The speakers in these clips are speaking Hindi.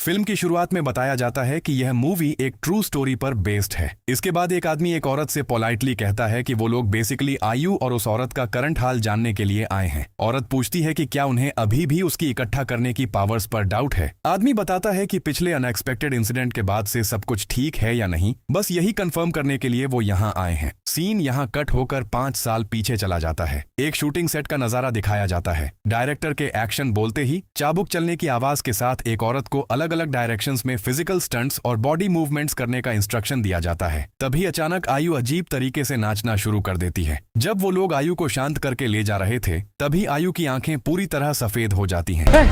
फिल्म की शुरुआत में बताया जाता है कि यह मूवी एक ट्रू स्टोरी पर बेस्ड है। इसके बाद एक आदमी एक औरत से पोलाइटली कहता है कि वो लोग बेसिकली आयु और उस औरत का करंट हाल जानने के लिए आए हैं। औरत पूछती है कि क्या उन्हें अभी भी उसकी इकट्ठा करने की पावर्स पर डाउट है। आदमी बताता है कि पिछले अनएक्सपेक्टेड इंसिडेंट के बाद से सब कुछ ठीक है या नहीं, बस यही कंफर्म करने के लिए वो यहाँ आए हैं। सीन यहाँ कट होकर 5 साल पीछे चला जाता है। एक शूटिंग सेट का नजारा दिखाया जाता है। डायरेक्टर के एक्शन बोलते ही चाबुक चलने की आवाज के साथ एक औरत को अलग अलग डायरेक्शंस में फिजिकल स्टंट्स और बॉडी मूवमेंट्स करने का इंस्ट्रक्शन दिया जाता है। तभी अचानक आयु अजीब तरीके से नाचना शुरू कर देती है। जब वो लोग आयु को शांत करके ले जा रहे थे, तभी आयु की आंखें पूरी तरह सफेद हो जाती हैं।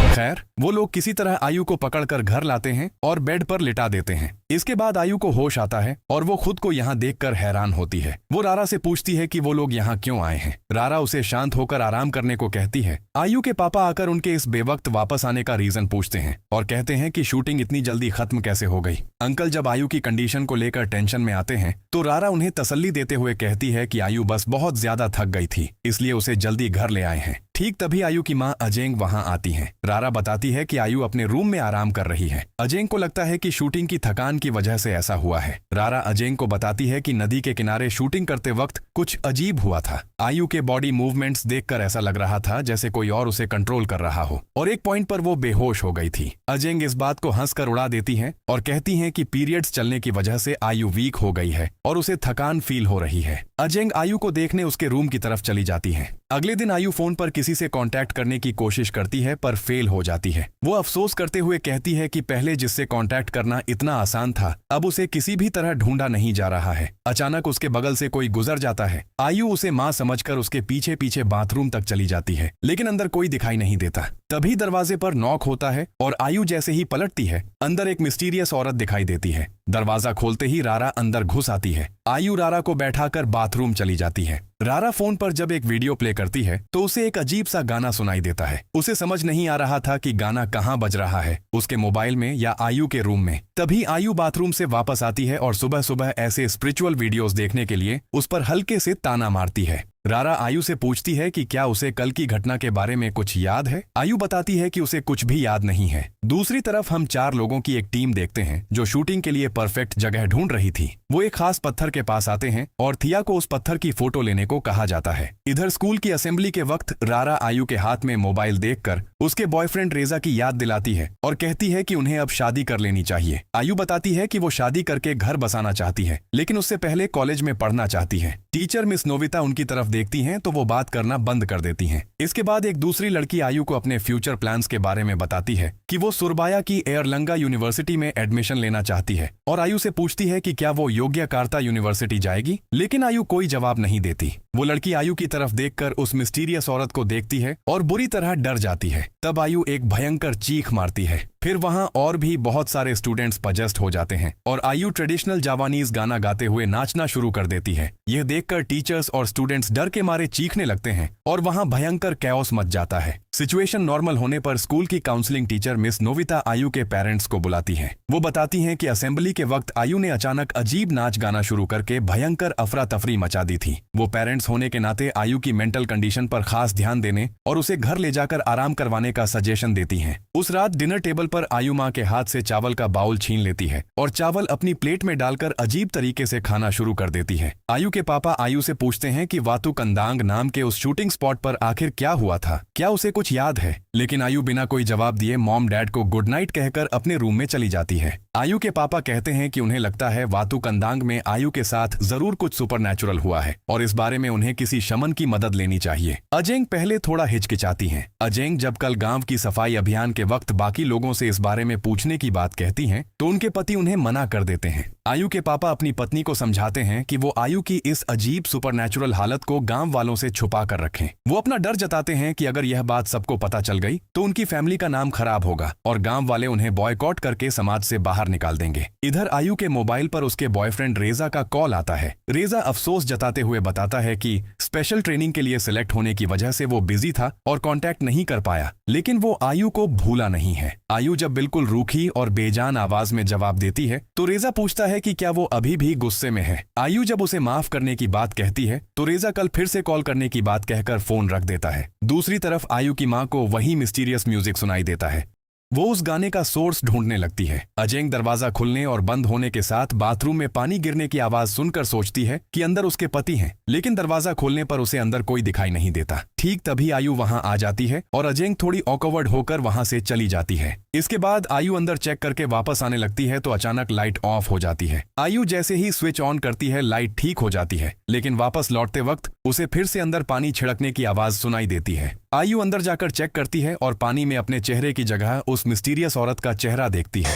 खैर, वो लोग किसी तरह आयु को पकड़कर घर लाते हैं और बेड पर लिटा देते हैं। इसके बाद आयु को होश आता है और वो खुद को यहाँ देखकर हैरान होती है। वो रारा से पूछती है कि वो लोग यहाँ क्यों आए हैं। रारा उसे शांत होकर आराम करने को कहती है। आयु के पापा आकर उनके इस बेवक्त वापस आने का रीजन पूछते हैं और कहते हैं कि शूटिंग इतनी जल्दी खत्म कैसे हो गई। अंकल जब आयु की कंडीशन को लेकर टेंशन में आते हैं तो रारा उन्हें तसल्ली देते हुए कहती है कि आयु बस बहुत ज्यादा थक गई थी, इसलिए उसे जल्दी घर ले आए हैं। ठीक तभी आयु की माँ अजेंग वहां आती है। रारा बताती है कि आयु अपने रूम में आराम कर रही है। अजेंग को लगता है कि शूटिंग की थकान की वजह से ऐसा हुआ है। रारा अजेंग को बताती है कि नदी के किनारे शूटिंग करते वक्त कुछ अजीब हुआ था। आयु के बॉडी मूवमेंट्स देखकर ऐसा लग रहा था जैसे कोई और उसे कंट्रोल कर रहा हो और एक पॉइंट पर वो बेहोश हो गई थी। अजेंग इस बात को हंसकर उड़ा देती है और कहती है कि पीरियड्स चलने की वजह से आयु वीक हो गई है और उसे थकान फील हो रही है। अजेंग आयु को देखने उसके रूम की तरफ चली जाती है। अगले दिन आयु फोन पर किसी से कांटेक्ट करने की कोशिश करती है पर फेल हो जाती है। वो अफसोस करते हुए कहती है कि पहले जिससे कांटेक्ट करना इतना आसान था, अब उसे किसी भी तरह ढूंढा नहीं जा रहा है। अचानक उसके बगल से कोई गुजर जाता है। आयु उसे माँ समझकर उसके पीछे पीछे बाथरूम तक चली जाती है, लेकिन अंदर कोई दिखाई नहीं देता। तभी दरवाजे पर नॉक होता है और आयु जैसे ही पलटती है, अंदर एक मिस्टीरियस औरत दिखाई देती है। दरवाजा खोलते ही रारा अंदर घुस आती है। आयु रारा को बैठाकर बाथरूम चली जाती है। रारा फोन पर जब एक वीडियो प्ले करती है तो उसे एक अजीब सा गाना सुनाई देता है। उसे समझ नहीं आ रहा था कि गाना कहाँ बज रहा है, उसके मोबाइल में या आयु के रूम में। तभी आयु बाथरूम से वापस आती है और सुबह सुबह ऐसे स्पिरिचुअल वीडियोस देखने के लिए उस पर हल्के से ताना मारती है। रारा आयु से पूछती है कि क्या उसे कल की घटना के बारे में कुछ याद है। आयु बताती है कि उसे कुछ भी याद नहीं है। दूसरी तरफ हम 4 लोगों की एक टीम देखते हैं जो शूटिंग के लिए परफेक्ट जगह ढूंढ रही थी। वो एक खास पत्थर के पास आते हैं और थिया को उस पत्थर की फोटो लेने को कहा जाता है। इधर स्कूल की असेंबली के वक्त रारा आयु के हाथ में मोबाइल देखकर उसके बॉयफ्रेंड रेजा की याद दिलाती है और कहती है कि उन्हें अब शादी कर लेनी चाहिए। आयु बताती है कि वो शादी करके घर बसाना चाहती है, लेकिन उससे पहले कॉलेज में पढ़ना चाहती है। टीचर मिस नोविता उनकी तरफ देखती हैं तो वो बात करना बंद कर देती हैं। इसके बाद एक दूसरी लड़की आयु को अपने फ्यूचर प्लान्स के बारे में बताती है कि वो सुरबाया की एयरलंगा यूनिवर्सिटी में एडमिशन लेना चाहती है और आयु से पूछती है कि क्या वो योग्यकार्ता यूनिवर्सिटी जाएगी, लेकिन आयु कोई जवाब नहीं देती। वो लड़की आयु की तरफ देखकर उस मिस्टीरियस औरत को देखती है और बुरी तरह डर जाती है। तब आयु एक भयंकर चीख मारती है। फिर वहां और भी बहुत सारे स्टूडेंट्स पजेस्ट हो जाते हैं और आयु ट्रेडिशनल जावानीज गाना गाते हुए नाचना शुरू कर देती है। यह देखकर टीचर्स और स्टूडेंट्स डर के मारे चीखने लगते हैं और वहां भयंकर कैओस मच जाता है। सिचुएशन नॉर्मल होने पर स्कूल की काउंसलिंग टीचर मिस नोविता आयु के पेरेंट्स को बुलाती हैं। वो बताती हैं कि असेंबली के वक्त आयु ने अचानक अजीब नाच गाना शुरू करके भयंकर अफरा तफरी मचा दी थी। वो पेरेंट्स होने के नाते आयु की मेंटल कंडीशन पर खास ध्यान देने और उसे घर ले जाकर आराम करवाने का सजेशन देती हैं। उस रात डिनर टेबल पर आयु माँ के हाथ से चावल का बाउल छीन लेती है और चावल अपनी प्लेट में डालकर अजीब तरीके से खाना शुरू कर देती है। आयु के पापा आयु से पूछते हैं कि वातु कंदांग नाम के उस शूटिंग स्पॉट पर आखिर क्या हुआ था, क्या उसे कुछ याद है, लेकिन आयु बिना कोई जवाब दिए मॉम डैड को गुड नाइट कहकर अपने रूम में चली जाती है। आयु के पापा कहते हैं कि उन्हें लगता है वातु कंदांग में आयु के साथ जरूर कुछ सुपरनैचुरल हुआ है और इस बारे में उन्हें किसी शमन की मदद लेनी चाहिए। अजेंग पहले थोड़ा हिचकिचाती हैं। अजेंग जब कल गांव की सफाई अभियान के वक्त बाकी लोगों से इस बारे में पूछने की बात कहती हैं तो उनके पति उन्हें मना कर देते हैं। आयु के पापा अपनी पत्नी को समझाते हैं कि वो आयु की इस अजीब सुपरनैचुरल हालत को गांव वालों से छुपा कर रखें। वो अपना डर जताते हैं कि अगर यह बात सबको पता चल गई तो उनकी फैमिली का नाम खराब होगा और गांव वाले उन्हें बॉयकॉट करके समाज से बाहर बाहर निकाल देंगे। इधर आयु के मोबाइल पर उसके बॉयफ्रेंड रेजा का कॉल आता है। रेजा अफसोस जताते हुए बताता है कि स्पेशल ट्रेनिंग के लिए सिलेक्ट होने की वजह से वो बिजी था और कांटेक्ट नहीं कर पाया, लेकिन वो आयु को भूला नहीं है। आयु जब बिल्कुल रूखी और बेजान आवाज में जवाब देती है तो रेजा पूछता है कि क्या वो अभी भी गुस्से में है। आयु जब उसे माफ करने की बात कहती है तो रेजा कल फिर से कॉल करने की बात कहकर फोन रख देता है। दूसरी तरफ आयु की माँ को वही मिस्टीरियस म्यूजिक सुनाई देता है। वो उस गाने का सोर्स ढूंढने लगती है। अजेंग दरवाजा खुलने और बंद होने के साथ बाथरूम में पानी गिरने की आवाज सुनकर सोचती है कि अंदर उसके पति हैं, लेकिन दरवाजा खोलने पर उसे अंदर कोई दिखाई नहीं देता। ठीक तभी आयु वहां आ जाती है और अजेंग थोड़ी ऑकवर्ड होकर वहां से चली जाती है। इसके बाद आयु अंदर चेक करके वापस आने लगती है तो अचानक लाइट ऑफ हो जाती है। आयु जैसे ही स्विच ऑन करती है लाइट ठीक हो जाती है, लेकिन वापस लौटते वक्त उसे फिर से अंदर पानी छिड़कने की आवाज सुनाई देती है। आयु अंदर जाकर चेक करती है और पानी में अपने चेहरे की जगह उस मिस्टीरियस औरत का चेहरा देखती है।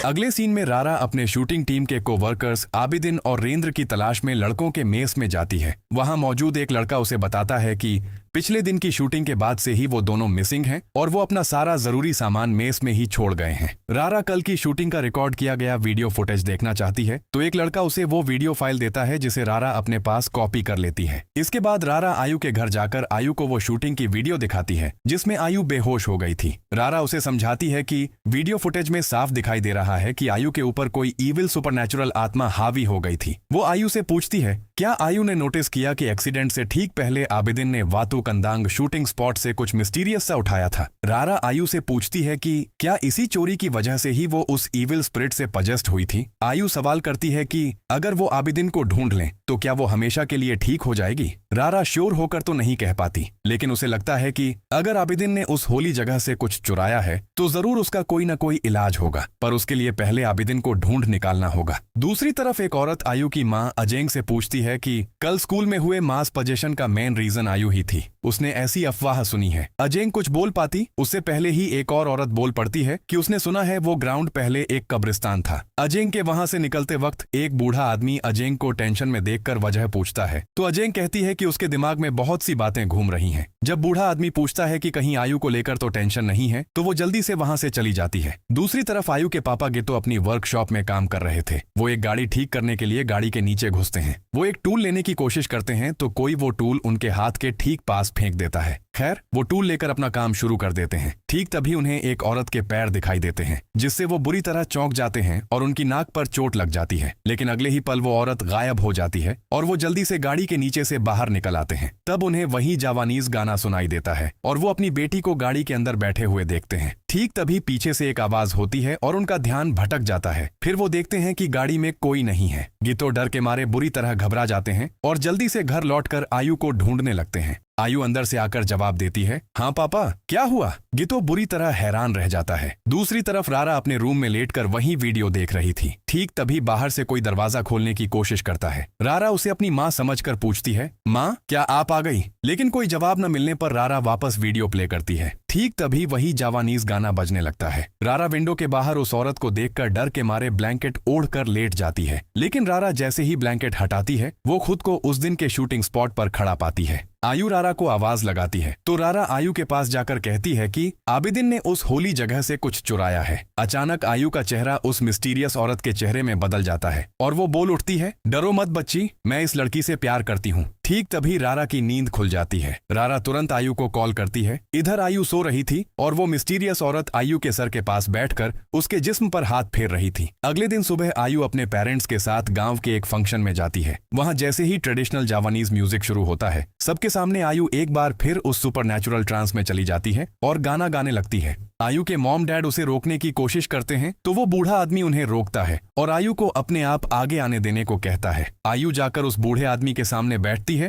अगले सीन में रारा अपने शूटिंग टीम के कोवर्कर्स आबिदिन और रेंद्र की तलाश में लड़कों के मेस में जाती है। वहां मौजूद एक लड़का उसे बताता है कि पिछले दिन की शूटिंग के बाद से ही वो दोनों मिसिंग हैं और वो अपना सारा जरूरी सामान मेस में ही छोड़ गए हैं। रारा कल की शूटिंग का रिकॉर्ड किया गया वीडियो फुटेज देखना चाहती है तो एक लड़का उसे वो वीडियो फाइल देता है जिसे रारा अपने पास कॉपी कर लेती है। इसके बाद रारा आयु के घर जाकर आयु को वो शूटिंग की वीडियो दिखाती है जिसमें आयु बेहोश हो गई थी। रारा उसे समझाती है कि वीडियो फुटेज में साफ दिखाई दे रहा है कि आयु के ऊपर कोई ईविल सुपरनैचुरल आत्मा हावी हो गई थी। वो आयु से पूछती है क्या आयु ने नोटिस किया कि एक्सीडेंट से ठीक पहले आबिदिन ने वातु कंदांग शूटिंग स्पॉट से कुछ मिस्टीरियस सा उठाया था। रारा आयु से पूछती है कि क्या इसी चोरी की वजह से ही वो उस ईविल स्पिरिट से पजेस्ट हुई थी। आयु सवाल करती है कि अगर वो आबिदिन को ढूंढ लें तो क्या वो हमेशा के लिए ठीक हो जाएगी। रारा श्योर होकर तो नहीं कह पाती, लेकिन उसे लगता है कि अगर आबिदिन ने उस होली जगह से कुछ चुराया है तो जरूर उसका कोई न कोई इलाज होगा, पर उसके लिए पहले आबिदिन को ढूंढ निकालना होगा। दूसरी तरफ एक औरत आयु की माँ अजेंग से पूछती है कि कल स्कूल में हुए मास पजेशन का मेन रीजन आयु ही थी। उसने ऐसी अफवाह सुनी है। अजेंग कुछ बोल पाती उससे पहले ही एक और औरत बोल पड़ती है कि उसने सुना है वो ग्राउंड पहले एक कब्रिस्तान था। अजेंग के वहां से निकलते वक्त एक बूढ़ा आदमी अजेंग को टेंशन में देखकर वजह पूछता है तो अजेंग कहती है कि उसके दिमाग में बहुत सी बातें घूम रही हैं। जब बूढ़ा आदमी पूछता है कि कहीं आयु को लेकर तो टेंशन नहीं है तो वो जल्दी से वहां से चली जाती है। दूसरी तरफ आयु के पापा गितो अपनी वर्कशॉप में काम कर रहे थे। वो एक गाड़ी ठीक करने के लिए गाड़ी के नीचे घुसते हैं। वो एक टूल लेने की कोशिश करते हैं तो कोई वो टूल उनके हाथ के ठीक पास फेंक देता है। खैर वो टूल लेकर अपना काम शुरू कर देते हैं। ठीक तभी उन्हें एक औरत के पैर दिखाई देते हैं जिससे वो बुरी तरह चौंक जाते हैं और उनकी नाक पर चोट लग जाती है, लेकिन अगले ही पल वो औरत गायब हो जाती है और वो जल्दी से गाड़ी के नीचे से बाहर निकल आते हैं। तब उन्हें वही जावानीज गाना सुनाई देता है और वो अपनी बेटी को गाड़ी के अंदर बैठे हुए देखते हैं। ठीक तभी पीछे से एक आवाज होती है और उनका ध्यान भटक जाता है। फिर वो देखते हैं कि गाड़ी में कोई नहीं है। गितो डर के मारे बुरी तरह घबरा जाते हैं और जल्दी से घर लौटकर आयु को ढूंढने लगते हैं। आयु अंदर से आकर जवाब देती है, हाँ पापा क्या हुआ। गितो बुरी तरह हैरान रह जाता है। दूसरी तरफ रारा अपने रूम में लेटकर वही वीडियो देख रही थी। ठीक तभी बाहर से कोई दरवाजा खोलने की कोशिश करता है। रारा उसे अपनी माँ समझकर पूछती है, माँ क्या आप आ गई। लेकिन कोई जवाब न मिलने पर रारा वापस वीडियो प्ले करती है। ठीक तभी वही जावानीज गाना बजने लगता है। रारा विंडो के बाहर उस औरत को देखकर डर के मारे ब्लैंकेट ओढ़कर लेट जाती है, लेकिन रारा जैसे ही ब्लैंकेट हटाती है वो खुद को उस दिन के शूटिंग स्पॉट पर खड़ा पाती है। आयु रारा को आवाज लगाती है तो रारा आयु के पास जाकर कहती है कि आबिदिन ने उस होली जगह से कुछ चुराया है। अचानक आयु का चेहरा उस मिस्टीरियस औरत के चेहरे में बदल जाता है और वो बोल उठती है, डरो मत बच्ची, मैं इस लड़की से प्यार करती हूँ। ठीक तभी रारा की नींद खुल जाती है। रारा तुरंत आयु को कॉल करती है। इधर आयु सो रही थी और वो मिस्टीरियस औरत आयु के सर के पास बैठकर उसके जिस्म पर हाथ फेर रही थी। अगले दिन सुबह आयु अपने पेरेंट्स के साथ गांव के एक फंक्शन में जाती है। वहां जैसे ही ट्रेडिशनल जावानीज म्यूजिक शुरू होता है सबके सामने आयु एक बार फिर उस सुपरनैचुरल ट्रांस में चली जाती है और गाना गाने लगती है। आयु के मॉम डैड उसे रोकने की कोशिश करते हैं तो वो बूढ़ा आदमी उन्हें रोकता है और आयु को अपने आप आगे आने देने को कहता है। आयु जाकर उस बूढ़े आदमी के सामने बैठती है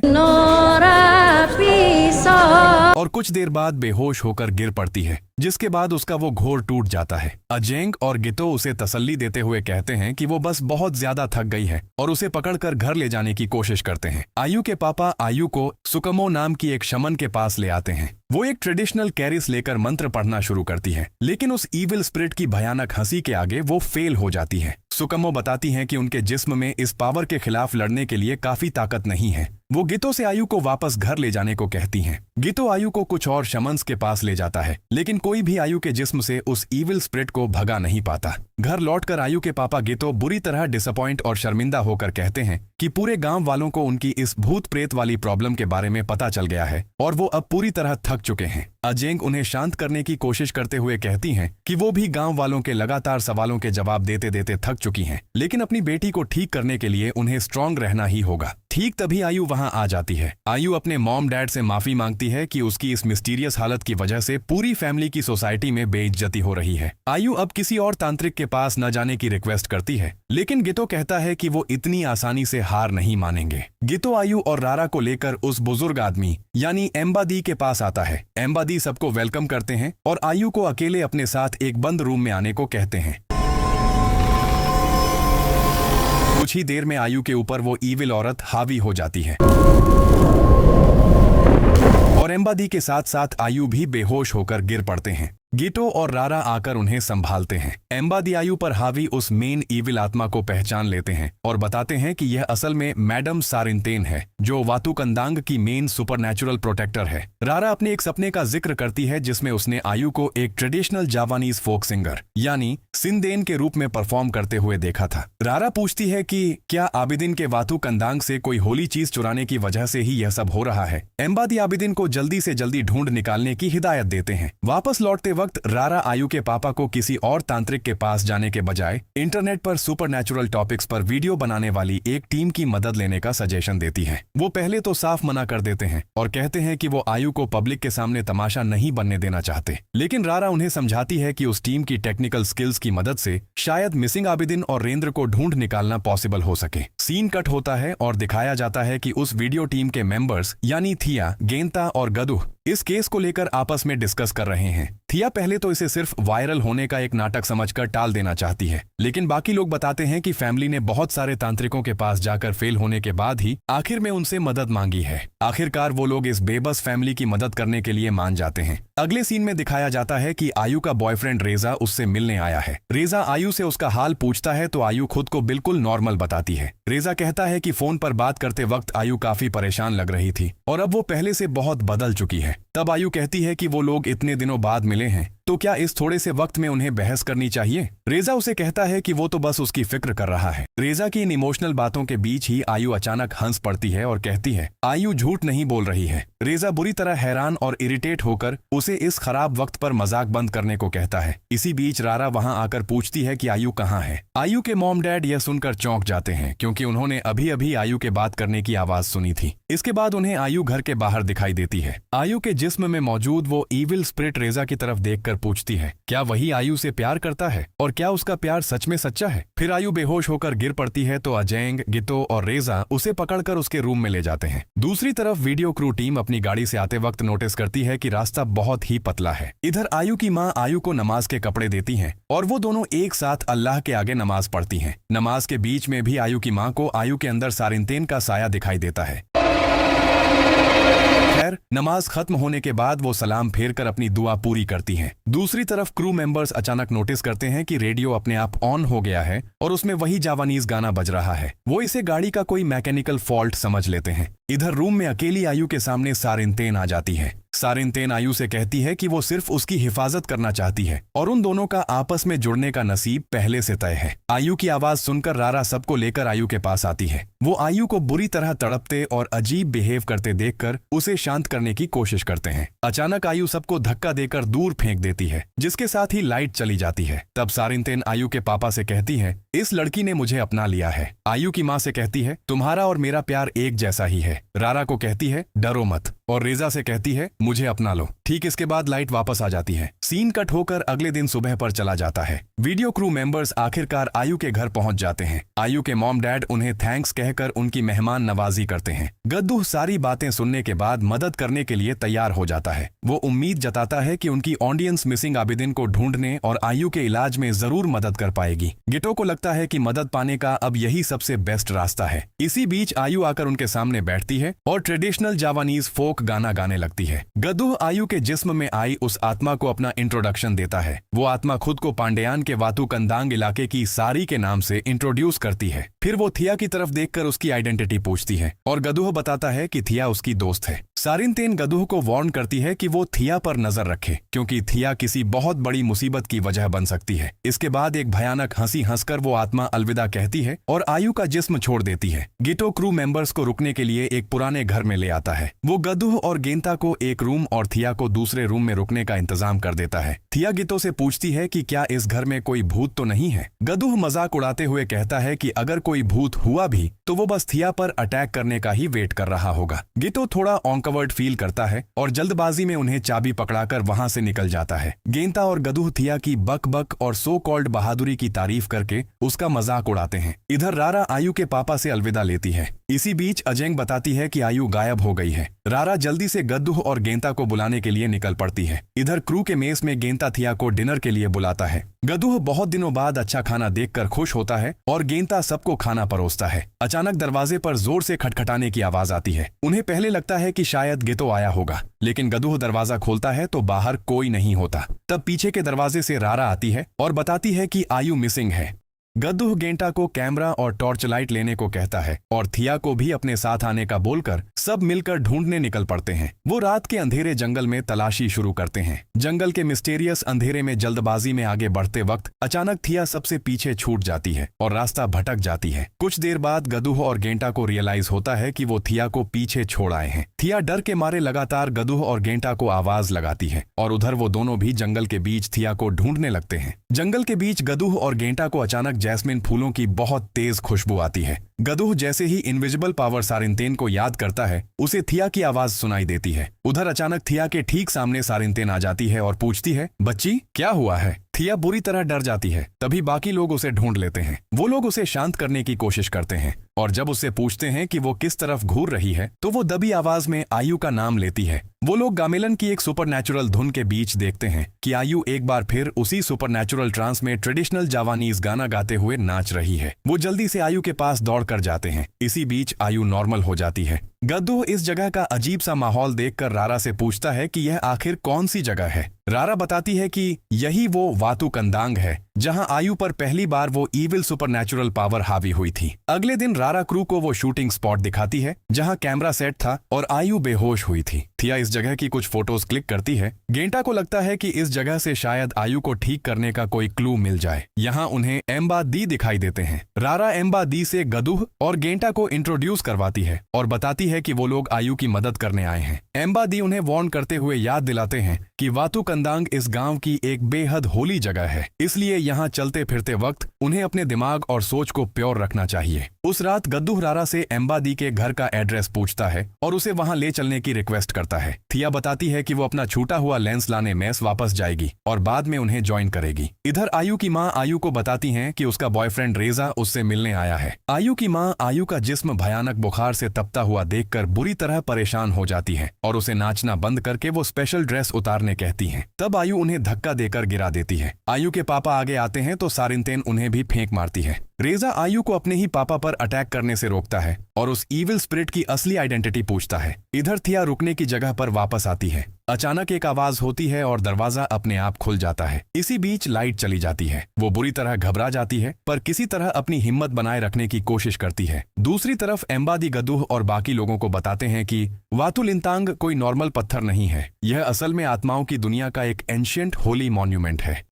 और कुछ देर बाद बेहोश होकर गिर पड़ती है, जिसके बाद उसका वो घोर टूट जाता है। अजेंग और गितो उसे तसल्ली देते हुए कहते हैं कि वो बस बहुत ज्यादा थक गई है और उसे पकड़कर घर ले जाने की कोशिश करते हैं। आयु के पापा आयु को सुकमो नाम की एक शमन के पास ले आते हैं। वो एक ट्रेडिशनल कैरिस लेकर मंत्र पढ़ना शुरू करती है, लेकिन उस ईविल स्पिरिट की भयानक हंसी के आगे वो फेल हो जाती है। सुकमो बताती हैं कि उनके जिस्म में इस पावर के खिलाफ लड़ने के लिए काफी ताकत नहीं है। वो गितो से आयु को वापस घर ले जाने को कहती हैं। गितो आयु को कुछ और शमंस के पास ले जाता है, लेकिन कोई भी आयु के जिस्म से उस ईविल स्पिरिट को भगा नहीं पाता। घर लौटकर आयु के पापा गितो बुरी तरह डिसअपॉइंट और शर्मिंदा होकर कहते हैं कि पूरे गांव वालों को उनकी इस भूत प्रेत वाली प्रॉब्लम के बारे में पता चल गया है और वो अब पूरी तरह थक चुके हैं। अजेंग उन्हें शांत करने की कोशिश करते हुए कहती हैं कि वो भी गांव वालों के लगातार सवालों के जवाब देते देते थक चुकी हैं, लेकिन अपनी बेटी को ठीक करने के लिए उन्हें स्ट्रांग रहना ही होगा। ठीक तभी आयु वहां आ जाती है। आयु अपने मॉम डैड से माफी मांगती है कि उसकी इस मिस्टीरियस हालत की वजह से पूरी फैमिली की सोसाइटी में बेइज्जती हो रही है। आयु अब किसी और तांत्रिक के पास न जाने की रिक्वेस्ट करती है, लेकिन गितो कहता है कि वो इतनी आसानी से हार नहीं मानेंगे। गितो आयु और रारा को लेकर उस बुजुर्ग आदमी यानी एम्बादी के पास आता है। एम्बादी सबको वेलकम करते हैं और आयु को अकेले अपने साथ एक बंद रूम में आने को कहते हैं। कुछ ही देर में आयु के ऊपर वो ईविल औरत हावी हो जाती है और एम्बादी के साथ साथ आयु भी बेहोश होकर गिर पड़ते हैं। गितो और रारा आकर उन्हें संभालते हैं। एम्बादी आयु पर हावी उस मेन ईविल आत्मा को पहचान लेते हैं और बताते हैं कि यह असल में मैडम सारिंतेन है, जो वातुकंदांग की मेन सुपरनैचुरल प्रोटेक्टर है। रारा अपने एक सपने का जिक्र करती है जिसमें उसने आयु को एक ट्रेडिशनल जावानीज फोक सिंगर यानी सिंदेन के रूप में परफॉर्म करते हुए देखा था। रारा पूछती है कि क्या आबिदिन के वातुकंदांग से कोई होली चीज चुराने की वजह से ही यह सब हो रहा है। एम्बादी आबिदिन को जल्दी से जल्दी ढूंढ निकालने की हिदायत देते हैं। वापस लौटते वक्त रारा आयु के पापा को किसी और तांत्रिक के पास जाने के बजाय इंटरनेट पर सुपरनैचुरल टॉपिक्स पर वीडियो बनाने वाली एक टीम की मदद लेने का सजेशन देती है। वो पहले तो साफ मना कर देते हैं और कहते हैं कि वो आयु को पब्लिक के सामने तमाशा नहीं बनने देना चाहते, लेकिन रारा उन्हें समझाती है कि उस टीम की टेक्निकल स्किल्स की मदद से शायद मिसिंग आबिदिन और रेंद्र को ढूंढ निकालना पॉसिबल हो सके। सीन कट होता है और दिखाया जाता है कि उस वीडियो टीम के मेंबर्स यानी थिया, गेंता और गदुह इस केस को लेकर आपस में डिस्कस कर रहे हैं। थिया पहले तो इसे सिर्फ वायरल होने का एक नाटक समझकर टाल देना चाहती है, लेकिन बाकी लोग बताते हैं कि फैमिली ने बहुत सारे तांत्रिकों के पास जाकर फेल होने के बाद ही आखिर में उनसे मदद मांगी है। आखिरकार वो लोग इस बेबस फैमिली की मदद करने के लिए मान जाते हैं। अगले सीन में दिखाया जाता है कि आयु का बॉयफ्रेंड रेजा उससे मिलने आया है। रेजा आयु से उसका हाल पूछता है तो आयु खुद को बिल्कुल नॉर्मल बताती है। रेजा कहता है कि फोन पर बात करते वक्त आयु काफी परेशान लग रही थी और अब वो पहले से बहुत बदल चुकी है। तब आयु कहती है कि वो लोग इतने दिनों बाद मिले हैं तो क्या इस थोड़े से वक्त में उन्हें बहस करनी चाहिए। रेजा उसे कहता है कि वो तो बस उसकी फिक्र कर रहा है। रेजा की इन इमोशनल बातों के बीच ही आयु अचानक हंस पड़ती है और कहती है आयु झूठ नहीं बोल रही है। रेजा बुरी तरह हैरान और इरिटेट होकर उसे इस खराब वक्त पर मजाक बंद करने को कहता है। इसी बीच रारा वहां आकर पूछती है कि आयु कहाँ है। आयु के मॉम डैड यह सुनकर चौंक जाते हैं क्योंकि उन्होंने अभी अभी आयु के बात करने की आवाज सुनी थी। इसके बाद उन्हें आयु घर के बाहर दिखाई देती है। आयु के जिस्म में मौजूद वो ईविल स्पिरिट रेजा की तरफ देखकर पूछती है क्या वही आयु से प्यार करता है और क्या उसका प्यार सच में सच्चा है। फिर आयु बेहोश होकर गिर पड़ती है तो अजेंग, गितो और रेजा उसे पकड़कर उसके रूम में ले जाते हैं। दूसरी तरफ वीडियो क्रू टीम अपनी गाड़ी से आते वक्त नोटिस करती है कि रास्ता बहुत ही पतला है। इधर आयु की माँ आयु को नमाज के कपड़े देती हैं और वो दोनों एक साथ अल्लाह के आगे नमाज पढ़ती हैं। नमाज के बीच में भी आयु की माँ को आयु के अंदर सारिंतेन का साया दिखाई देता है। खैर, नमाज खत्म होने के बाद वो सलाम फेर कर अपनी दुआ पूरी करती हैं। दूसरी तरफ क्रू मेंबर्स अचानक नोटिस करते हैं कि रेडियो अपने आप ऑन हो गया है और उसमें वही जावानीज गाना बज रहा है। वो इसे गाड़ी का कोई मैकेनिकल फॉल्ट समझ लेते हैं। इधर रूम में अकेली आयु के सामने सारिंतेन आ जाती है। सारिंतेन आयु से कहती है कि वो सिर्फ उसकी हिफाजत करना चाहती है और उन दोनों का आपस में जुड़ने का नसीब पहले से तय है। आयु की आवाज सुनकर रारा सबको लेकर आयु के पास आती है। वो आयु को बुरी तरह तड़पते और अजीब बिहेव करते देखकर उसे शांत करने की कोशिश करते हैं। अचानक आयु सबको धक्का देकर दूर फेंक देती है, जिसके साथ ही लाइट चली जाती है। तब सारिंतेन आयु के पापा से कहती है इस लड़की ने मुझे अपना लिया है। आयु की माँ से कहती है तुम्हारा और मेरा प्यार एक जैसा ही है। रारा को कहती है डरो मत और रेजा से कहती है मुझे अपना लो। ठीक इसके बाद लाइट वापस आ जाती है। सीन कट होकर अगले दिन सुबह पर चला जाता है। वीडियो क्रू मेंबर्स आखिरकार आयु के घर पहुंच जाते हैं। आयु के मॉम डैड उन्हें थैंक्स कहकर उनकी मेहमान नवाजी करते हैं। गद्दू सारी बातें सुनने के बाद मदद करने के लिए तैयार हो जाता है। वो उम्मीद जताता है कि उनकी ऑडियंस मिसिंग आबिदिन को ढूंढने और आयु के इलाज में जरूर मदद कर पाएगी। गिटो को लगता है कि मदद पाने का अब यही सबसे बेस्ट रास्ता है। इसी बीच आयु आकर उनके सामने बैठती है और ट्रेडिशनल जावानीज फोक गाना गाने लगती है। गदूह आयु के जिस्म में आई उस आत्मा को अपना इंट्रोडक्शन देता है। वो आत्मा खुद को पांड्यान के वातुकंदांग इलाके की सारी के नाम से इंट्रोड्यूस करती है। फिर वो थिया की तरफ देखकर उसकी आइडेंटिटी पूछती है और गदूह बताता है कि थिया उसकी दोस्त है। सारिनतेन गदूह को वार्न करती है कि वो थिया पर नजर रखे, क्योंकि थिया किसी बहुत बड़ी मुसीबत की वजह बन सकती है। इसके बाद एक भयानक हंसी हंसकर वो आत्मा अलविदा कहती है और आयु का जिस्म छोड़ देती है। गिटो क्रू मेंबर्स को रुकने के लिए एक पुराने घर में ले आता है। वो गदूह और गेंता को एक रूम और थिया को दूसरे रूम में रुकने का इंतजाम कर देता है। थिया गिटो से पूछती है कि क्या इस घर में कोई भूत तो नहीं है। गदूह मजाक उड़ाते हुए कहता है कि अगर कोई भूत हुआ भी तो वो बस थिया पर अटैक करने का ही वेट कर रहा होगा। गिटो थोड़ा ऑनकवर्ड फील करता है और जल्दबाजी में उन्हें चाबी पकड़ाकर वहां से निकल जाता है। गेंता और गदूह थिया की बक बक और सो कॉल्ड बहादुरी की तारीफ करके उसका मजाक उड़ाते हैं। इधर रारा आयु के पापा से अलविदा लेती है। इसी बीच अजेंग बताती है कि आयु गायब हो गई है। रारा जल्दी से गदूह और गेंता को बुलाने के लिए निकल पड़ती है। इधर क्रू के मेस में गेंता थिया को डिनर के लिए बुलाता है। गदूह बहुत दिनों बाद अच्छा खाना देखकर खुश होता है और गेंता सबको खाना परोसता है। अचानक दरवाजे पर जोर से खटखटाने की आवाज आती है। उन्हें पहले लगता है कि शायद गितो आया होगा, लेकिन गदूह दरवाजा खोलता है तो बाहर कोई नहीं होता। तब पीछे के दरवाजे से रारा आती है और बताती है कि आयु मिसिंग है। गदूह गेंटा को कैमरा और टॉर्च लाइट लेने को कहता है और थिया को भी अपने साथ आने का बोलकर सब मिलकर ढूंढने निकल पड़ते हैं। वो रात के अंधेरे जंगल में तलाशी शुरू करते हैं। जंगल के मिस्टीरियस अंधेरे में जल्दबाजी में आगे बढ़ते वक्त अचानक थिया सबसे पीछे छूट जाती है और रास्ता भटक जाती है। कुछ देर बाद गदूह और गेंटा को रियलाइज होता है कि वो थिया को पीछे छोड़ आए हैं। थिया डर के मारे लगातार गदूह और गेंटा को आवाज लगाती है और उधर वो दोनों भी जंगल के बीच थिया को ढूंढने लगते हैं। जंगल के बीच गदूह और गेंटा को अचानक जैस्मिन फूलों की बहुत तेज खुशबू आती है। गदूह जैसे ही इनविजिबल पावर सारिनतेन को याद करता है, उसे थिया की आवाज सुनाई देती है। उधर अचानक थिया के ठीक सामने सारिनतेन आ जाती है और पूछती है, बच्ची क्या हुआ है। थिया बुरी तरह डर जाती है। तभी बाकी लोग उसे ढूंढ लेते हैं। वो लोग उसे शांत करने की कोशिश करते हैं और जब उससे पूछते हैं कि वो किस तरफ घूर रही है तो वो दबी आवाज में आयु का नाम लेती है। वो लोग गामेलन की एक सुपरनैचुरल धुन के बीच देखते हैं कि आयु एक बार फिर उसी सुपरनैचुरल ट्रांस में ट्रेडिशनल जावानीज गाना गाते हुए नाच रही है। वो जल्दी से आयु के पास दौड़ कर जाते हैं। इसी बीच आयु नॉर्मल हो जाती है। गदूह इस जगह का अजीब सा माहौल देखकर रारा से पूछता है कि यह आखिर कौन सी जगह है। रारा बताती है कि यही वो वातुकंदांग है जहां आयु पर पहली बार वो इविल सुपरनैचुरल पावर हावी हुई थी। अगले दिन रारा क्रू को वो शूटिंग स्पॉट दिखाती है जहां कैमरा सेट था और आयु बेहोश हुई थी। थिया इस जगह की कुछ फोटोज क्लिक करती है। गेंटा को लगता है कि इस जगह से शायद आयु को ठीक करने का कोई क्लू मिल जाए। यहाँ उन्हें एम्बा दी दिखाई देते हैं। रारा एम्बा दी से गदूह और गेंटा को इंट्रोड्यूस करवाती है और बताती है कि वो लोग आयु की मदद करने आए हैं। एम्बा दी उन्हें वार्न करते हुए याद दिलाते हैं कि वातुकंदांग इस गांव की एक बेहद होली जगह है, इसलिए यहाँ चलते फिरते वक्त उन्हें अपने दिमाग और सोच को प्योर रखना चाहिए। उस रात गदूह रारा से एम्बा दी के घर का एड्रेस पूछता है और उसे वहां ले चलने की रिक्वेस्ट करता है। थिया बताती है कि वो अपना छूटा हुआ लेंस लाने मेस वापस जाएगी और बाद में उन्हें ज्वाइन करेगी। इधर आयु की माँ आयु को बताती है कि उसका बॉयफ्रेंड रेजा उससे मिलने आया है। आयु की माँ आयु का जिस्म भयानक बुखार से तपता हुआ देखकर बुरी तरह परेशान हो जाती है और उसे नाचना बंद करके वो स्पेशल ड्रेस उतारने कहती है। तब आयु उन्हें धक्का देकर गिरा देती है। आयु के पापा आगे आते हैं तो सारिनतेन उन्हें भी फेंक मारती है। रेजा आयु को अपने ही पापा पर अटैक करने से रोकता है और उस इविल स्पिरिट की असली आइडेंटिटी पूछता है। इधर थिया रुकने की जगह पर वापस आती है। अचानक एक आवाज होती है और दरवाजा अपने आप खुल जाता है। इसी बीच लाइट चली जाती है। वो बुरी तरह घबरा जाती है पर किसी तरह अपनी हिम्मत बनाए रखने की कोशिश करती है। दूसरी तरफ एम्बादी गदूह और बाकी लोगों को बताते हैं कि वातुलिंतांग कोई नॉर्मल पत्थर नहीं है। यह असल में आत्माओं की दुनिया का एक एंशिएंट होली मॉन्यूमेंट है।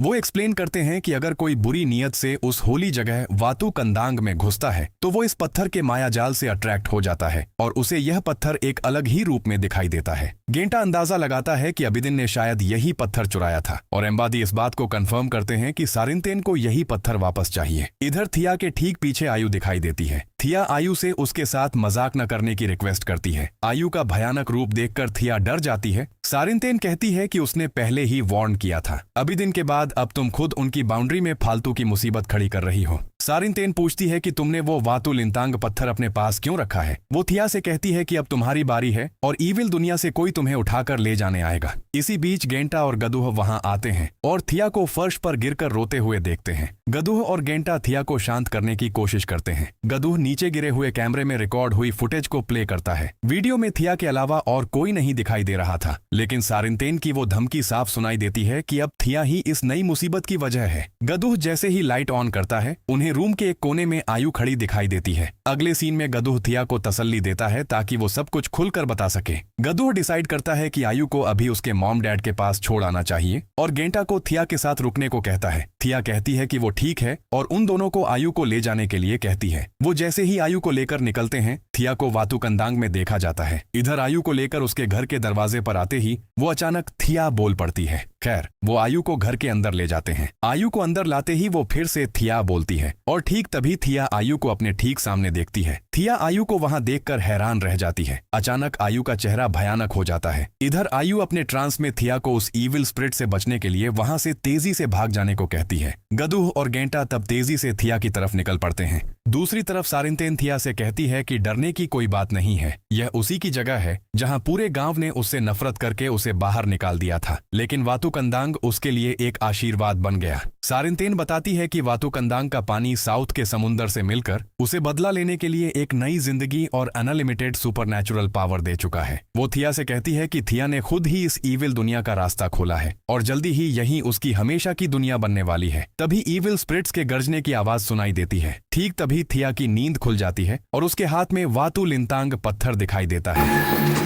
वो एक्सप्लेन करते हैं कि अगर कोई बुरी नीयत से उस होली जगह वातुकंदांग में घुसता है तो वो इस पत्थर के मायाजाल से अट्रैक्ट हो जाता है और उसे यह पत्थर एक अलग ही रूप में दिखाई देता है। गेंटा अंदाजा लगाता है कि अबिदिन ने शायद यही पत्थर चुराया था और एम्बादी इस बात को कंफर्म करते हैं कि सारिनतेन को यही पत्थर वापस चाहिए। इधर थिया के ठीक पीछे आयु दिखाई देती है। थिया आयु से उसके साथ मजाक न करने की रिक्वेस्ट करती है। आयु का भयानक रूप देखकर थिया डर जाती है। सारिनतेन कहती है कि उसने पहले ही वार्न किया था। अबिदिन के बाद बाद अब तुम खुद उनकी बाउंड्री में फालतू की मुसीबत खड़ी कर रही हो। सारिनतेन पूछती है कि तुमने वो वातु लिंतांग पत्थर अपने पास क्यों रखा है। वो थिया से कहती है कि अब तुम्हारी बारी है और ईविल दुनिया से कोई तुम्हें उठाकर ले जाने आएगा। इसी बीच गेंटा और गदूह वहां आते हैं और थिया को फर्श पर गिरकर रोते हुए देखते हैं। गदूह और गेंटा थिया को शांत करने की कोशिश करते हैं। गदूह नीचे गिरे हुए कैमरे में रिकॉर्ड हुई फुटेज को प्ले करता है। वीडियो में थिया के अलावा और कोई नहीं दिखाई दे रहा था, लेकिन सारिनतेन की वो धमकी साफ सुनाई देती है कि अब थिया ही इस नई मुसीबत की वजह है। गदूह जैसे ही लाइट ऑन करता है, उन्हें रूम के एक कोने में आयु खड़ी दिखाई देती है। अगले सीन में गदूह थिया को तसल्ली देता है ताकि वो सब कुछ खुलकर बता सके। गदूह डिसाइड करता है कि आयु को अभी उसके मॉम डैड के पास छोड़ आना चाहिए और गेंटा को थिया के साथ रुकने को कहता है। थिया कहती है कि वो ठीक है और उन दोनों को आयु को ले जाने के लिए कहती है। वो जैसे ही आयु को लेकर निकलते हैं, थिया को वातुकंदांग में देखा जाता है। इधर आयु को लेकर उसके घर के दरवाजे पर आते ही वो अचानक थिया बोल पड़ती है। खैर, वो आयु को घर के अंदर ले जाते हैं। आयु को अंदर लाते ही वो फिर से थिया बोलती है और ठीक तभी थिया आयु को अपने ठीक सामने देखती है। थिया आयु को वहां देखकर हैरान रह जाती है। अचानक आयु का चेहरा भयानक हो जाता है। इधर आयु अपने ट्रांस में थिया को उस ईविल स्पिरिट से बचने के लिए वहां से तेजी से भाग जाने को कहती है। गदूह और गेंटा तब तेजी से थिया की तरफ निकल पड़ते हैं। दूसरी तरफ सारिनतेन थिया से कहती है कि डरने की कोई बात नहीं है, यह उसी की जगह है जहां पूरे गांव ने उससे नफरत करके उसे बाहर निकाल दिया था, लेकिन वातुकंदांग उसके लिए एक आशीर्वाद बन गया। सारिनतेन बताती है कि वातुकंदांग का पानी साउथ के समुंदर से मिलकर उसे बदला लेने के लिए एक नई जिंदगी और अनलिमिटेड सुपरनैचुरल पावर दे चुका है। वो थिया से कहती है कि थिया ने खुद ही इस ईविल दुनिया का रास्ता खोला है और जल्दी ही यही उसकी हमेशा की दुनिया बनने वाली है। तभी ईविल स्पिरिट्स के गरजने की आवाज सुनाई देती है। ठीक तभी थिया की नींद खुल जाती है और उसके हाथ में वातु लिंतांग पत्थर दिखाई देता है।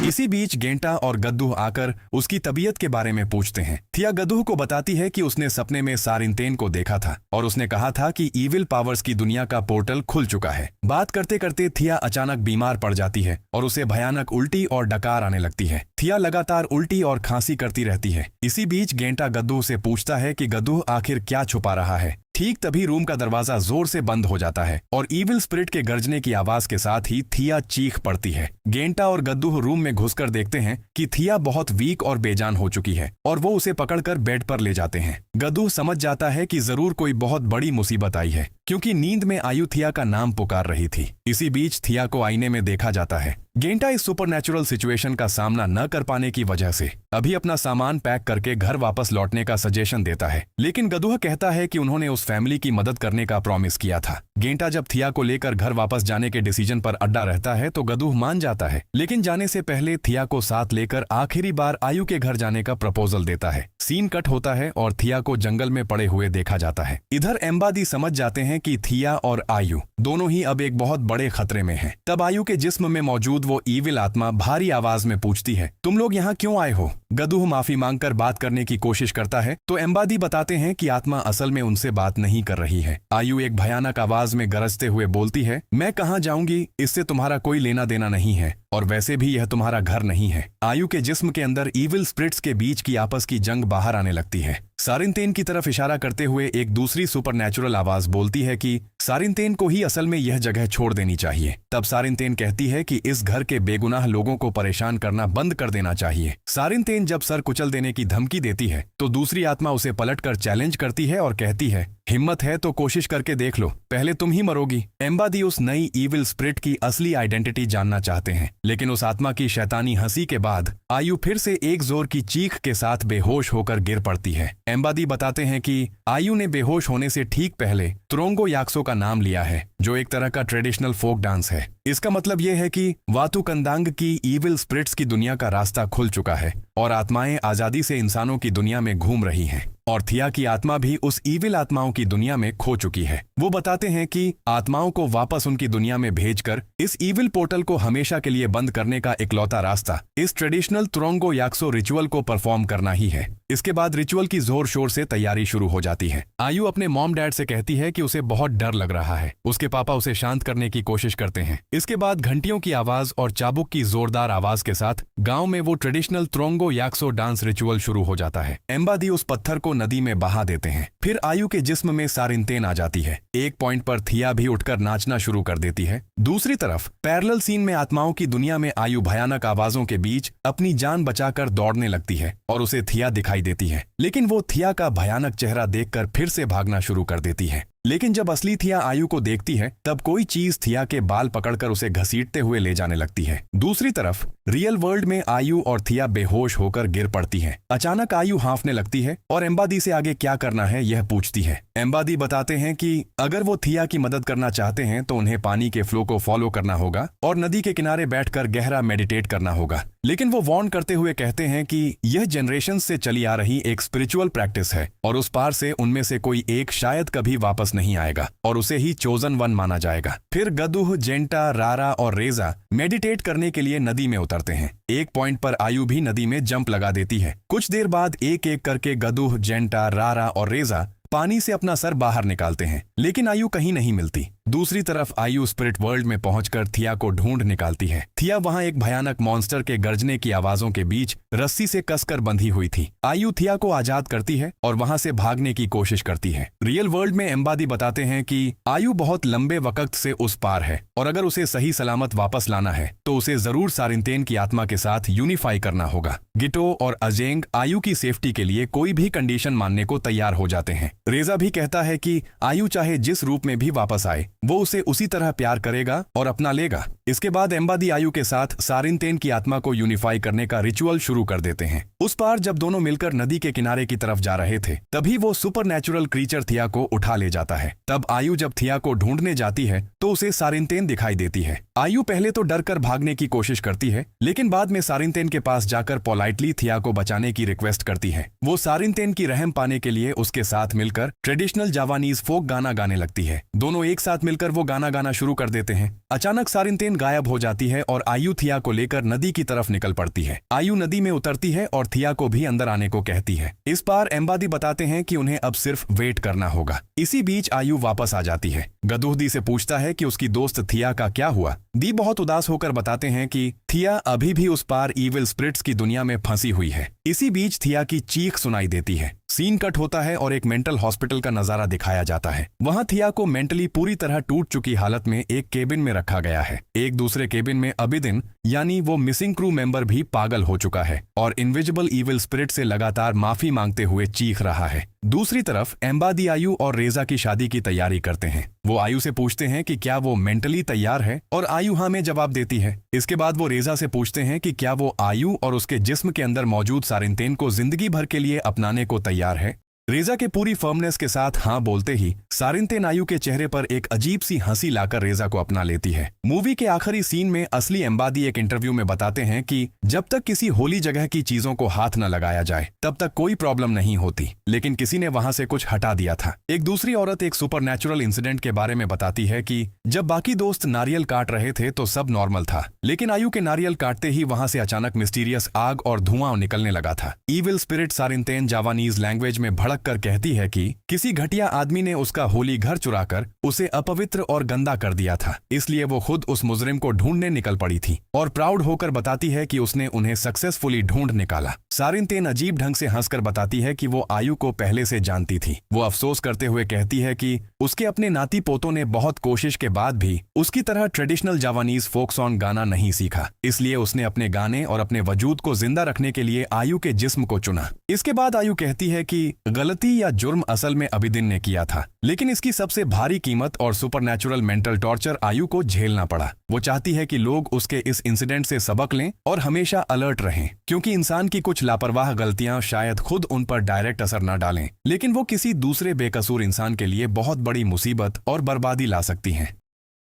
इसी बीच गेंटा और गद्दूह आकर उसकी तबीयत के बारे में पूछते हैं। थिया गद्दूह को बताती है कि उसने सपने में सारिनतेन को देखा था और उसने कहा था कि ईविल पावर्स की दुनिया का पोर्टल खुल चुका है। बात करते करते थिया अचानक बीमार पड़ जाती है और उसे भयानक उल्टी और डकार आने लगती है। थिया लगातार उल्टी और खांसी करती रहती है। इसी बीच गेंटा गद्दूह से पूछता है कि गद्दूह आखिर क्या छुपा रहा है। ठीक तभी रूम का दरवाजा जोर से बंद हो जाता है और ईविल स्पिरिट के गरजने की आवाज के साथ ही थिया चीख पड़ती है। गेंटा और गद्दूह रूम में घुसकर देखते हैं कि थिया बहुत वीक और बेजान हो चुकी है और वो उसे पकड़कर बेड पर ले जाते हैं। गद्दूह समझ जाता है कि जरूर कोई बहुत बड़ी मुसीबत आई है, क्योंकि नींद में आयु थिया का नाम पुकार रही थी। इसी बीच थिया को आईने में देखा जाता है। गेंटा इस सुपरनैचुरल सिचुएशन का सामना न कर पाने की वजह से अभी अपना सामान पैक करके घर वापस लौटने का सजेशन देता है, लेकिन गद्दूह कहता है कि उन्होंने उस फैमिली की मदद करने का प्रॉमिस किया था। गेंटा जब थिया को लेकर घर वापस जाने के डिसीजन पर अड्डा रहता है तो गद्दूह मान जाता है, लेकिन जाने से पहले थिया को साथ लेकर आखिरी बार आयु के घर जाने का प्रपोजल देता है। सीन कट होता है और थिया को जंगल में पड़े हुए देखा जाता है। इधर एम्बादी समझ जाते हैं कि थिया और आयु दोनों ही अब एक बहुत बड़े खतरे में हैं। तब आयु के जिस्म में मौजूद वो ईविल आत्मा भारी आवाज में पूछती है, तुम लोग यहाँ क्यों आए हो? गद्दूह माफी मांगकर बात करने की कोशिश करता है तो एम्बादी बताते हैं कि आत्मा असल में उनसे बात नहीं कर रही है। आयु एक भयानक आवाज में गरजते हुए बोलती है, मैं कहाँ जाऊंगी, इससे तुम्हारा कोई लेना देना नहीं है और वैसे भी यह तुम्हारा घर नहीं है। आयु के जिस्म के अंदर ईविल स्पिरिट्स के बीच की आपस की जंग बाहर आने लगती है। सारिनतेन की तरफ इशारा करते हुए एक दूसरी सुपरनैचुरल आवाज बोलती है कि सारिनतेन को ही असल में यह जगह छोड़ देनी चाहिए। तब सारिनतेन कहती है कि इस घर के बेगुनाह लोगों को परेशान करना बंद कर देना चाहिए। सारिनतेन जब सर कुचल देने की धमकी देती है तो दूसरी आत्मा उसे पलटकर चैलेंज करती है और कहती है, हिम्मत है तो कोशिश करके देख लो, पहले तुम ही मरोगी। एम्बादी उस नई ईविल स्पिरिट की असली आइडेंटिटी जानना चाहते हैं, लेकिन उस आत्मा की शैतानी हंसी के बाद आयु फिर से एक जोर की चीख के साथ बेहोश होकर गिर पड़ती है। एम्बादी बताते हैं कि आयु ने बेहोश होने से ठीक पहले त्रोंगो याक्सो का नाम लिया है, जो एक तरह का ट्रेडिशनल फोक डांस है। इसका मतलब यह है कि वातुकंदांग की ईविल स्पिरिट्स की दुनिया का रास्ता खुल चुका है और आत्माएं आजादी से इंसानों की दुनिया में घूम रही हैं और थिया की आत्मा भी उस ईविल आत्माओं की दुनिया में खो चुकी है। वो बताते हैं कि आत्माओं को वापस उनकी दुनिया में भेजकर इस ईविल पोर्टल को हमेशा के लिए बंद करने का इकलौता रास्ता इस ट्रेडिशनल त्रोंगो याक्सो रिचुअल को परफॉर्म करना ही है। इसके बाद रिचुअल की जोर शोर से तैयारी शुरू हो जाती है। आयु अपने मॉम डैड से कहती है कि उसे बहुत डर लग रहा है। उसके पापा उसे शांत करने की कोशिश करते हैं। इसके बाद घंटियों की आवाज और चाबुक की जोरदार आवाज के साथ गांव में वो ट्रेडिशनल त्रोंगो याक्सो डांस रिचुअल शुरू हो जाता है। एम्बादी उस पत्थर को नदी में बहा देते हैं। फिर आयु के जिस्म में सारिनतेन आ जाती है। एक पॉइंट पर थिया भी उठकर नाचना शुरू कर देती है। दूसरी तरफ पैरेलल सीन में आत्माओं की दुनिया में आयु भयानक आवाजों के बीच अपनी जान बचाकर दौड़ने लगती है और उसे थिया दिखाई देती है, लेकिन वो थिया का भयानक चेहरा देखकर फिर से भागना शुरू कर देती है। लेकिन जब असली थिया आयु को देखती है तब कोई चीज थिया के बाल पकड़कर उसे घसीटते हुए ले जाने लगती है। दूसरी तरफ रियल वर्ल्ड में आयु और थिया बेहोश होकर गिर पड़ती है। अचानक आयु हांफने लगती है और एम्बादी से आगे क्या करना है यह पूछती है। एम्बादी बताते हैं कि अगर वो थिया की मदद करना चाहते हैं तो उन्हें पानी के फ्लो को फॉलो करना होगा और नदी के किनारे बैठकर गहरा मेडिटेट करना होगा। लेकिन वो वार्न करते हुए कहते हैं कि यह जनरेशन से चली आ रही एक स्पिरिचुअल प्रैक्टिस है और उस पार से उनमें से कोई एक शायद कभी वापस नहीं आएगा और उसे ही चोजन वन माना जाएगा। फिर गदुह, जेंटा, रारा और रेजा मेडिटेट करने के लिए नदी में उतरते हैं। एक पॉइंट पर आयु भी नदी में जंप लगा देती है। कुछ देर बाद एक एक करके गदुह, जेंटा, रारा और रेजा पानी से अपना सर बाहर निकालते हैं, लेकिन आयु कहीं नहीं मिलती। दूसरी तरफ आयु स्पिरिट वर्ल्ड में पहुंचकर थिया को ढूंढ निकालती है। थिया वहां एक भयानक मॉन्स्टर के गर्जने की आवाजों के बीच रस्सी से कसकर बंधी हुई थी। आयु थिया को आजाद करती है और वहां से भागने की कोशिश करती है। रियल वर्ल्ड में एम्बादी बताते हैं कि आयु बहुत लंबे वक्त से उस पार है और अगर उसे सही सलामत वापस लाना है तो उसे जरूर सारिनतेन की आत्मा के साथ यूनिफाई करना होगा। गिटो और अजेंग आयु की सेफ्टी के लिए कोई भी कंडीशन मानने को तैयार हो जाते हैं। रेजा भी कहता है कि आयु चाहे जिस रूप में भी वापस आए वो उसे उसी तरह प्यार करेगा और अपना लेगा। इसके बाद एम्बादी आयु के साथ सारिनतेन की आत्मा को यूनिफाई करने का रिचुअल शुरू कर देते हैं। उस पार जब दोनों मिलकर नदी के किनारे की तरफ जा रहे थे तभी वो सुपरनैचुरल क्रीचर थिया को उठा ले जाता है। तब आयु जब थिया को ढूंढने जाती है तो उसे सारिनतेन दिखाई देती है। आयु पहले तो डरकर भागने की कोशिश करती है, लेकिन बाद में सारिनतेन के पास जाकर पोलाइटली थिया को बचाने की रिक्वेस्ट करती है। वो सारिनतेन की रहम पाने के लिए उसके साथ मिलकर ट्रेडिशनल जावानीज फोक गाना गाने लगती है। दोनों एक साथ मिलकर वो गाना गाना शुरू कर देते हैं। अचानक सारिनतेन गायब हो जाती है और आयु थिया को लेकर नदी की तरफ निकल पड़ती है। आयु नदी में उतरती है और थिया को भी अंदर आने को कहती है। इस बार एम्बादी बताते हैं कि उन्हें अब सिर्फ वेट करना होगा। इसी बीच आयु वापस आ जाती है। गदुह दी से पूछता है कि उसकी दोस्त थिया का क्या हुआ। दी बहुत उदास होकर बताते हैं कि थिया अभी भी उस पार इविल स्पिरिट्स की दुनिया में फंसी हुई है। इसी बीच थिया की चीख सुनाई देती है। सीन कट होता है और एक मेंटल हॉस्पिटल का नजारा दिखाया जाता है। वहां थिया को मेंटली पूरी तरह टूट चुकी हालत में एक केबिन में रखा गया है। एक दूसरे केबिन में अबिदिन यानी वो मिसिंग क्रू मेंबर भी पागल हो चुका है और इनविजिबल इविल स्पिरिट से लगातार माफी मांगते हुए चीख रहा है। दूसरी तरफ एम्बादी आयु और रेजा की शादी की तैयारी करते हैं। वो आयु से पूछते हैं कि क्या वो मेंटली तैयार है और आयु हाँ में जवाब देती है। इसके बाद वो रेजा से पूछते हैं कि क्या वो आयु और उसके जिस्म के अंदर मौजूद सारिनतेन को जिंदगी भर के लिए अपनाने को तैयार है। रेजा के पूरी फर्मनेस के साथ हाँ बोलते ही सारिनतेन आयु के चेहरे पर एक अजीब सी हंसी लाकर रेजा को अपना लेती है। मूवी के आखिरी सीन में असली एम्बादी एक इंटरव्यू में बताते हैं कि जब तक किसी होली जगह की चीजों को हाथ न लगाया जाए तब तक कोई प्रॉब्लम नहीं होती, लेकिन किसी ने वहां से कुछ हटा दिया था। एक दूसरी औरत एक सुपरनैचुरल इंसिडेंट के बारे में बताती है कि जब बाकी दोस्त नारियल काट रहे थे तो सब नॉर्मल था, लेकिन आयु के नारियल काटते ही वहां से अचानक मिस्टीरियस आग और धुआं निकलने लगा था। इविल स्पिरिट सारिनतेन जावानीज लैंग्वेज में भड़क कर कहती है कि किसी घटिया आदमी ने उसका होली घर चुराकर उसे अपवित्र और गंदा कर दिया था, इसलिए वो खुद उस मुजरिम को ढूंढने निकल पड़ी थी और प्राउड होकर बताती है कि उसने उन्हें सक्सेसफुली ढूंढ निकाला। सारिनतेन अजीब ढंग से हंसकर बताती है कि वो आयु को पहले से जानती थी। वो अफसोस करते हुए कहती है कि उसके अपने नाती पोतों ने बहुत कोशिश के बाद भी उसकी तरह ट्रेडिशनल जावानीज फोक सॉन्ग गाना नहीं सीखा, इसलिए उसने अपने गाने और अपने वजूद को जिंदा रखने के लिए आयु के जिस्म को चुना। इसके बाद आयु कहती है कि गलती या जुर्म असल में अबिदिन ने किया था, लेकिन इसकी सबसे भारी कीमत और सुपरनैचुरल मेंटल टॉर्चर आयु को झेलना पड़ा। वो चाहती है कि लोग उसके इस इंसिडेंट से सबक लें और हमेशा अलर्ट रहें, क्योंकि इंसान की कुछ लापरवाह गलतियां शायद खुद उन पर डायरेक्ट असर न डालें, लेकिन वो किसी दूसरे बेकसूर इंसान के लिए बहुत बड़ी मुसीबत और बर्बादी ला सकती हैं।